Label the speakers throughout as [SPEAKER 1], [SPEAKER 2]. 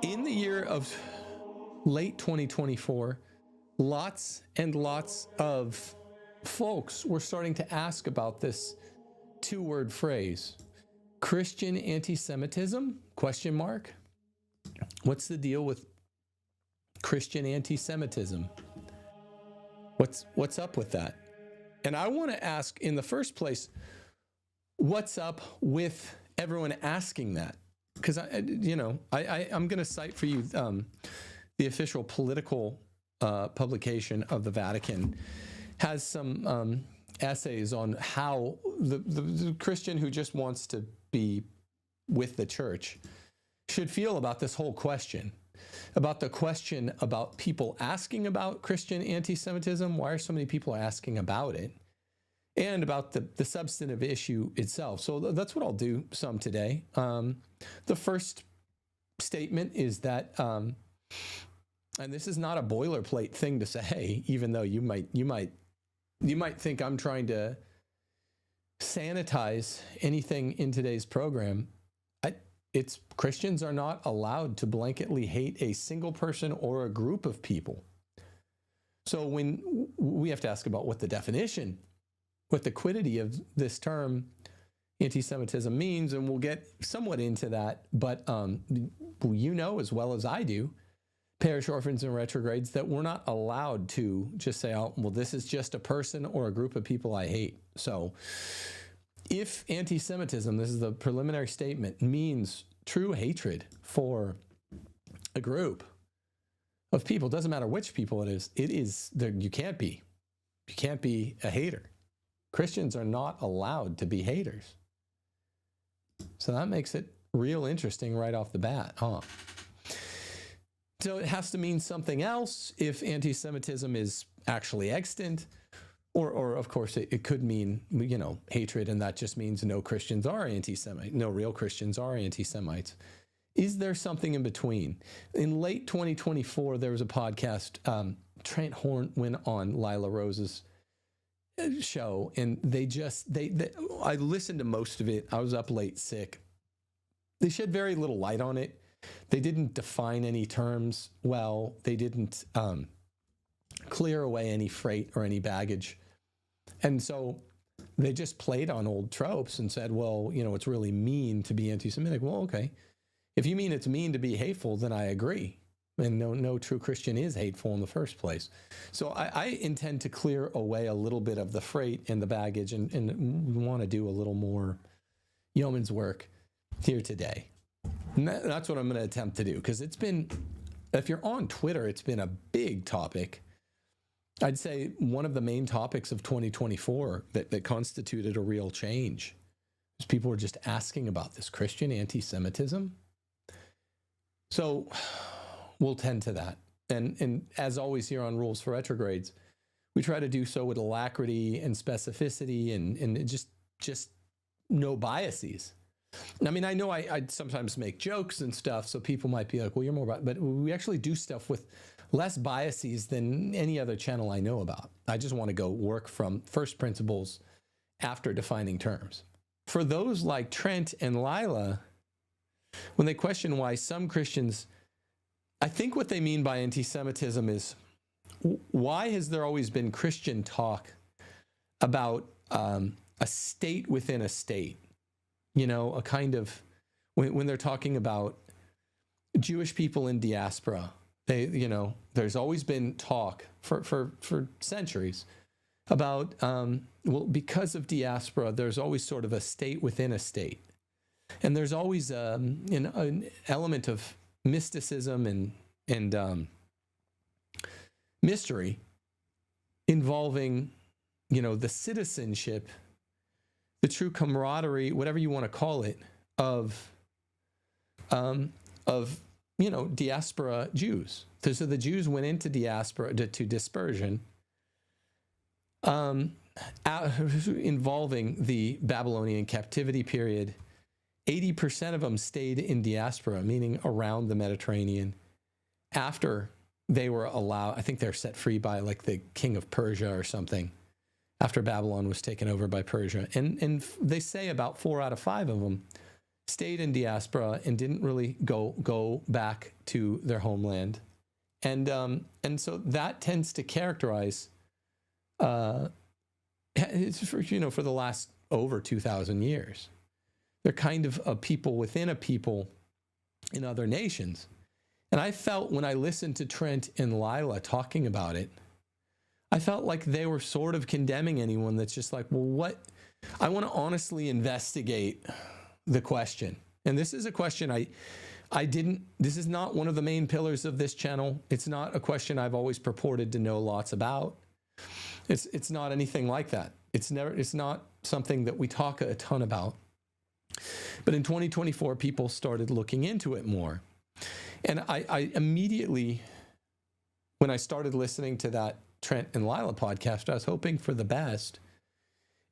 [SPEAKER 1] In the year of late 2024, lots and lots of folks were starting to ask about this two-word phrase, Christian anti-Semitism, question mark. What's the deal with Christian anti-Semitism? What's up with that? And I want to ask in the first place, what's up with everyone asking that? Because I'm going to cite for you the official political publication of the Vatican has some essays on how the Christian who just wants to be with the church should feel about this whole question, about the question about people asking about Christian anti-Semitism. Why are so many people asking about it? And about the substantive issue itself. So that's what I'll do some today. The first statement is that, and this is not a boilerplate thing to say, even though you might think I'm trying to sanitize anything in today's program. It's Christians are not allowed to blanketly hate a single person or a group of people. So when we have to ask about what the definition, what the quiddity of this term anti-Semitism means, and we'll get somewhat into that, but you know as well as I do, parish orphans and retrogrades, that we're not allowed to just say, oh, well, this is just a person or a group of people I hate. So if anti-Semitism, this is the preliminary statement, means true hatred for a group of people, doesn't matter which people it is there, you can't be a hater. Christians are not allowed to be haters. So that makes it real interesting right off the bat, huh? So it has to mean something else if anti-Semitism is actually extant, or of course it could mean, hatred, and that just means no Christians are anti-Semite, no real Christians are anti-Semites. Is there something in between? In late 2024, there was a podcast, Trent Horn went on Lila Rose's show, and I listened to most of it. I was up late sick. They shed very little light on it. They didn't define any terms well. They didn't clear away any freight or any baggage. And so they just played on old tropes and said, well, it's really mean to be anti-Semitic. Well, okay. If you mean it's mean to be hateful, then I agree. And no true Christian is hateful in the first place. So I intend to clear away a little bit of the freight and the baggage and want to do a little more yeoman's work here today. And that's what I'm going to attempt to do, because it's been, if you're on Twitter, it's been a big topic. I'd say one of the main topics of 2024 that constituted a real change is people were just asking about this Christian anti-Semitism. So we'll tend to that. And as always here on Rules for Retrogrades, we try to do so with alacrity and specificity and just no biases. I mean, I know I sometimes make jokes and stuff, so people might be like, well, you're more about, but we actually do stuff with less biases than any other channel I know about. I just want to go work from first principles after defining terms. For those like Trent and Lila, when they question why some Christians, I think what they mean by anti-Semitism is, why has there always been Christian talk about a state within a state? A kind of, when they're talking about Jewish people in diaspora, there's always been talk for centuries about, because of diaspora, there's always sort of a state within a state. And there's always an element of mysticism and mystery involving, the citizenship, the true camaraderie, whatever you want to call it, of diaspora Jews. So the Jews went into diaspora to dispersion, involving the Babylonian captivity period. 80% of them stayed in diaspora, meaning around the Mediterranean, after they were allowed. I think they're set free by like the king of Persia or something, after Babylon was taken over by Persia. And they say about 4 out of 5 of them stayed in diaspora and didn't really go back to their homeland. And so that tends to characterize, it's for the last over 2,000 years. They're kind of a people within a people in other nations. And I felt when I listened to Trent and Lila talking about it, I felt like they were sort of condemning anyone that's just like, well, what? I want to honestly investigate the question. And this is a question this is not one of the main pillars of this channel. It's not a question I've always purported to know lots about. It's not anything like that. It's not something that we talk a ton about. But in 2024, people started looking into it more. And I immediately, when I started listening to that Trent and Lila podcast, I was hoping for the best.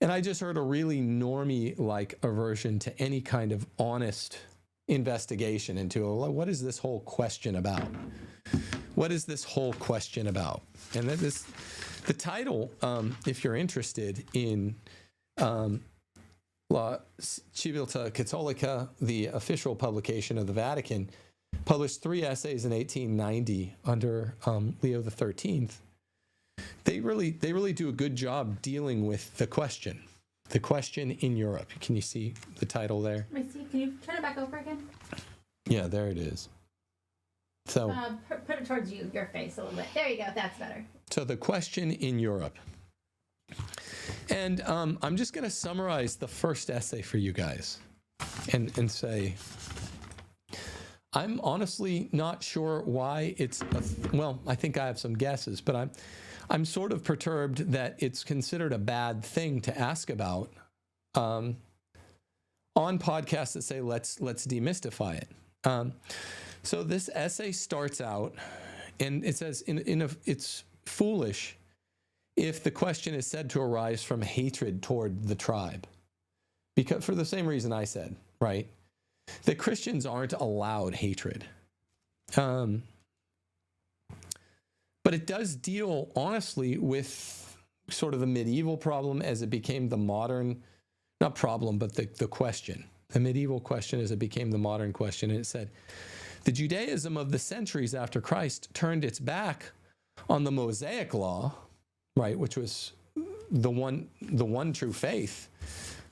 [SPEAKER 1] And I just heard a really normie-like aversion to any kind of honest investigation into what is this whole question about? What is this whole question about? And the title, if you're interested in La Civiltà Cattolica, the official publication of the Vatican, published 3 essays in 1890 under Leo XIII. They really do a good job dealing with the question in Europe. Can you see the title there?
[SPEAKER 2] I see. Can you turn it back over again?
[SPEAKER 1] Yeah, there it is. So
[SPEAKER 2] put it towards your face a little bit. There you go. That's better.
[SPEAKER 1] So the question in Europe. And I'm just going to summarize the first essay for you guys and say, I'm honestly not sure why it's, well, I think I have some guesses, but I'm sort of perturbed that it's considered a bad thing to ask about on podcasts that say, let's demystify it. So this essay starts out, and it says, it's foolish if the question is said to arise from hatred toward the tribe. Because for the same reason I said, right? That Christians aren't allowed hatred. But it does deal, honestly, with sort of the medieval problem as it became the modern, not problem, but the question. The medieval question as it became the modern question. And it said, the Judaism of the centuries after Christ turned its back on the Mosaic law, right, which was the one true faith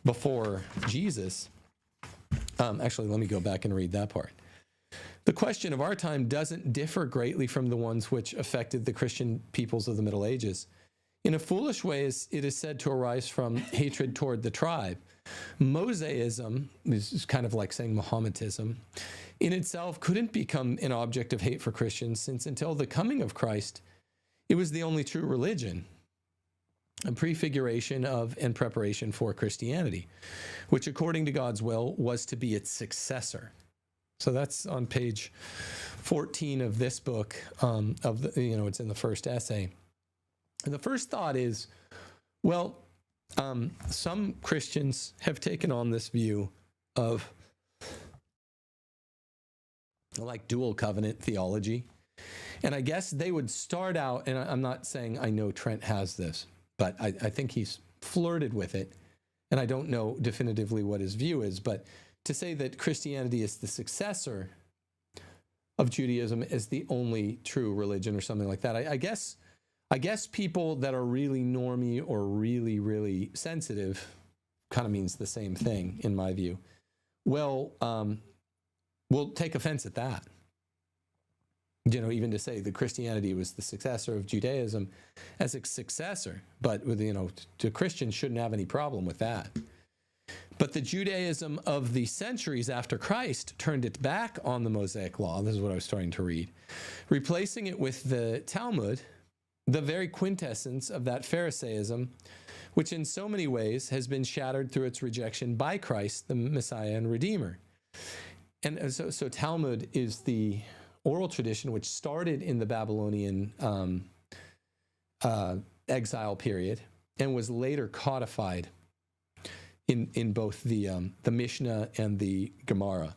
[SPEAKER 1] before Jesus. Actually, let me go back and read that part. The question of our time doesn't differ greatly from the ones which affected the Christian peoples of the Middle Ages. In a foolish way, it is said to arise from hatred toward the tribe. Mosaism, this is kind of like saying Mohammedanism, in itself couldn't become an object of hate for Christians, since until the coming of Christ, it was the only true religion, a prefiguration of and preparation for Christianity, which according to God's will was to be its successor. So that's on page 14 of this book, it's in the first essay. And the first thought is, well, some Christians have taken on this view of like dual covenant theology. And I guess they would start out, and I'm not saying I know Trent has this, but I think he's flirted with it. And I don't know definitively what his view is, but to say that Christianity is the successor of Judaism is the only true religion or something like that. I guess people that are really normie or really, really sensitive kind of means the same thing in my view. Well, we'll take offense at that. Even to say that Christianity was the successor of Judaism as a successor, but the Christians shouldn't have any problem with that. But the Judaism of the centuries after Christ turned its back on the Mosaic law. This is what I was starting to read. Replacing it with the Talmud, the very quintessence of that Pharisaism, which in so many ways has been shattered through its rejection by Christ, the Messiah and Redeemer. And so Talmud is the oral tradition which started in the Babylonian exile period and was later codified in both the Mishnah and the Gemara.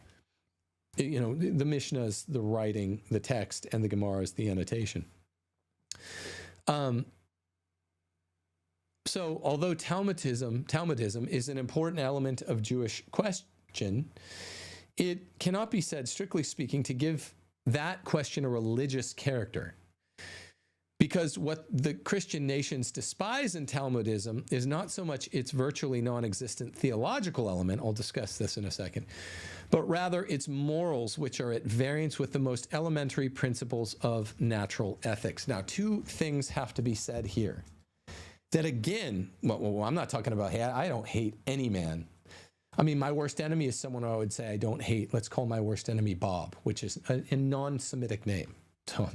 [SPEAKER 1] The Mishnah is the writing, the text, and the Gemara is the annotation. So although Talmudism is an important element of Jewish it cannot be said, strictly speaking, to give that question a religious character. Because what the Christian nations despise in Talmudism is not so much its virtually non-existent theological element, I'll discuss this in a second, but rather its morals, which are at variance with the most elementary principles of natural ethics. Now, two things have to be said here. That again, well, I'm not talking about hate. I don't hate any man. I mean, my worst enemy is someone I would say I don't hate. Let's call my worst enemy Bob, which is a non-Semitic name. So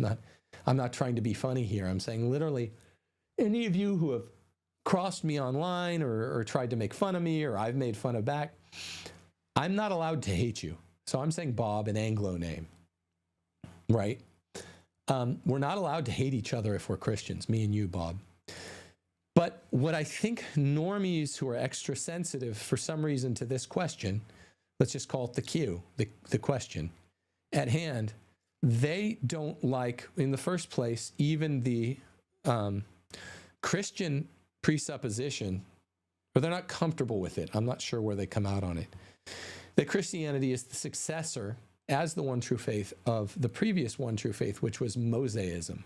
[SPEAKER 1] I'm not trying to be funny here. I'm saying literally, any of you who have crossed me online or tried to make fun of me or I've made fun of back, I'm not allowed to hate you. So I'm saying Bob, an Anglo name, right? We're not allowed to hate each other if we're Christians, me and you, Bob. But what I think normies who are extra sensitive for some reason to this question, let's just call it the Q, the question at hand, they don't like, in the first place, even the Christian presupposition, or they're not comfortable with it. I'm not sure where they come out on it. That Christianity is the successor, as the one true faith, of the previous one true faith, which was Mosaism,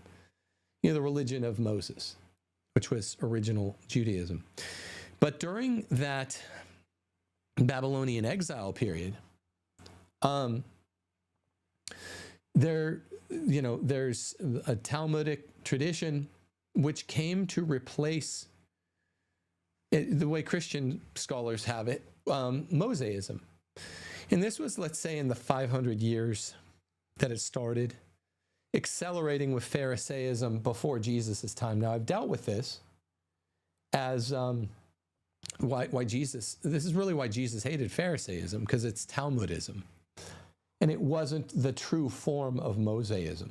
[SPEAKER 1] the religion of Moses, which was original Judaism. But during that Babylonian exile period, there's a Talmudic tradition which came to replace, the way Christian scholars have it, Mosaism. And this was, let's say, in the 500 years that it started, accelerating with Pharisaism before Jesus' time. Now, I've dealt with this as why Jesus, this is really why Jesus hated Pharisaism, because it's Talmudism. And it wasn't the true form of Mosaism.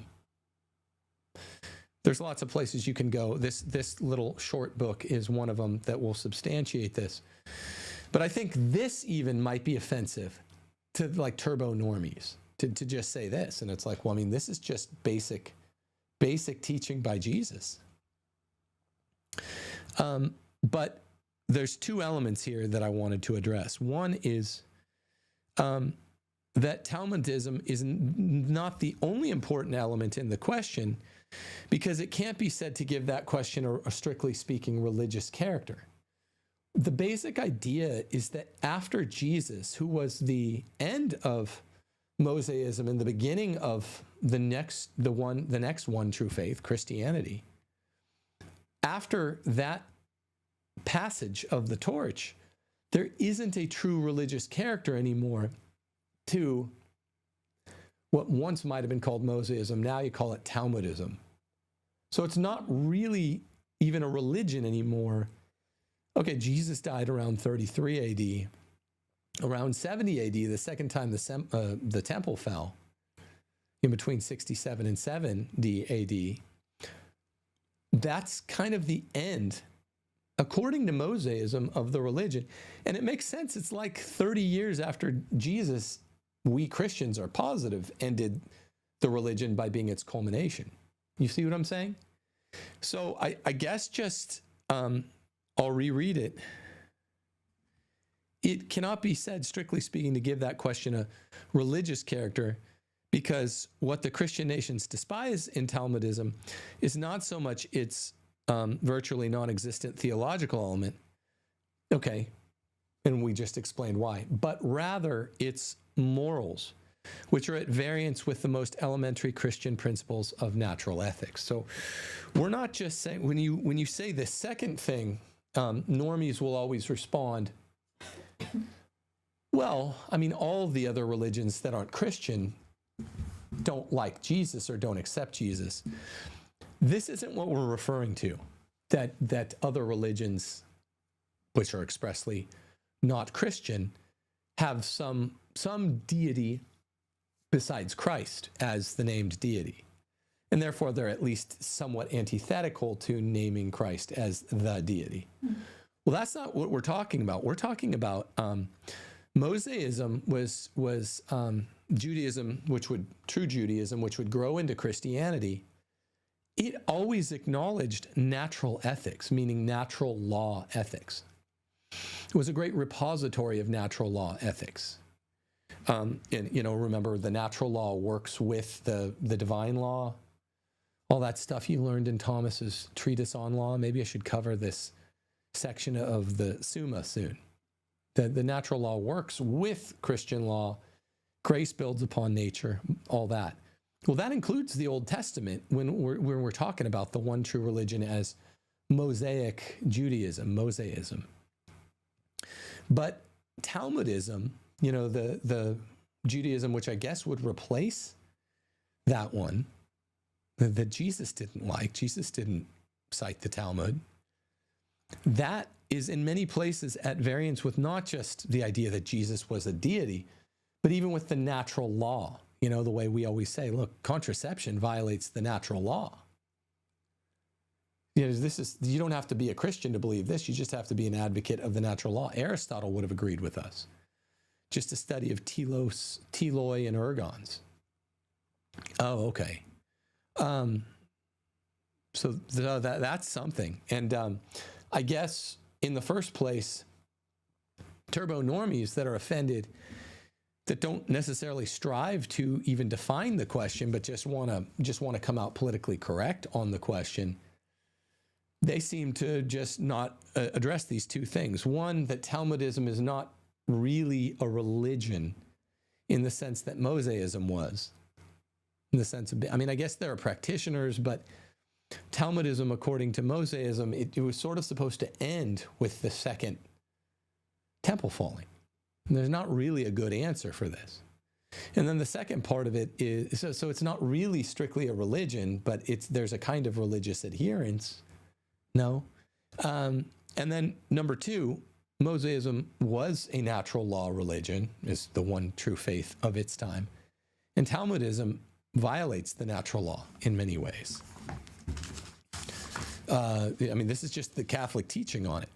[SPEAKER 1] There's lots of places you can go. This little short book is one of them that will substantiate this. But I think this even might be offensive to like turbo normies, to just say this. And it's like, well, I mean, this is just basic teaching by Jesus. But there's two elements here that I wanted to address. One is that Talmudism is not the only important element in the question, because it can't be said to give that question a strictly speaking religious character. The basic idea is that after Jesus, who was the end of Mosaism and the beginning of the next one true faith, Christianity, after that passage of the torch, there isn't a true religious character anymore to what once might have been called Mosaism. Now you call it Talmudism. So it's not really even a religion anymore. Okay, Jesus died around 33 AD. Around 70 AD, the second time the temple fell, in between 67 and 70 AD, that's kind of the end, according to Mosaism, of the religion. And it makes sense. It's like 30 years after Jesus, we Christians are positive, ended the religion by being its culmination. You see what I'm saying? So I guess just, I'll reread it. It cannot be said, strictly speaking, to give that question a religious character, because what the Christian nations despise in Talmudism is not so much its virtually non-existent theological element, okay, and we just explained why, but rather its morals, which are at variance with the most elementary Christian principles of natural ethics. So we're not just saying, when you say the second thing, normies will always respond, well, I mean, all the other religions that aren't Christian don't like Jesus or don't accept Jesus. This isn't what we're referring to, that other religions, which are expressly not Christian, have some deity besides Christ as the named deity. And therefore, they're at least somewhat antithetical to naming Christ as the deity. Well, that's not what we're talking about. We're talking about Mosaism was Judaism, true Judaism, which would grow into Christianity. It always acknowledged natural ethics, meaning natural law ethics. It was a great repository of natural law ethics. And, remember the natural law works with the divine law. All that stuff you learned in Thomas's treatise on law. Maybe I should cover this section of the Summa soon. The natural law works with Christian law. Grace builds upon nature, all that. Well, that includes the Old Testament when we're talking about the one true religion as Mosaic Judaism, Mosaism. But Talmudism, the Judaism which I guess would replace that one, that Jesus didn't like. Jesus didn't cite the Talmud. That is in many places at variance with not just the idea that Jesus was a deity, but even with the natural law. The way we always say, look, contraception violates the natural law. You don't have to be a Christian to believe this. You just have to be an advocate of the natural law. Aristotle would have agreed with us. Just a study of teloi and ergons. Oh, okay. So that's something. And I guess in the first place, turbo normies that are offended, that don't necessarily strive to even define the question, but just want to come out politically correct on the question, they seem to just not address these two things. One, that Talmudism is not really a religion in the sense that Mosaism was. In the sense of, I guess there are practitioners, but Talmudism, according to Mosaism, it was sort of supposed to end with the second temple falling. And there's not really a good answer for this. And then the second part of it is, so it's not really strictly a religion, but there's a kind of religious adherence. No. And then number two, Mosaism was a natural law religion, is the one true faith of its time. And Talmudism violates the natural law in many ways. This is just the Catholic teaching on it.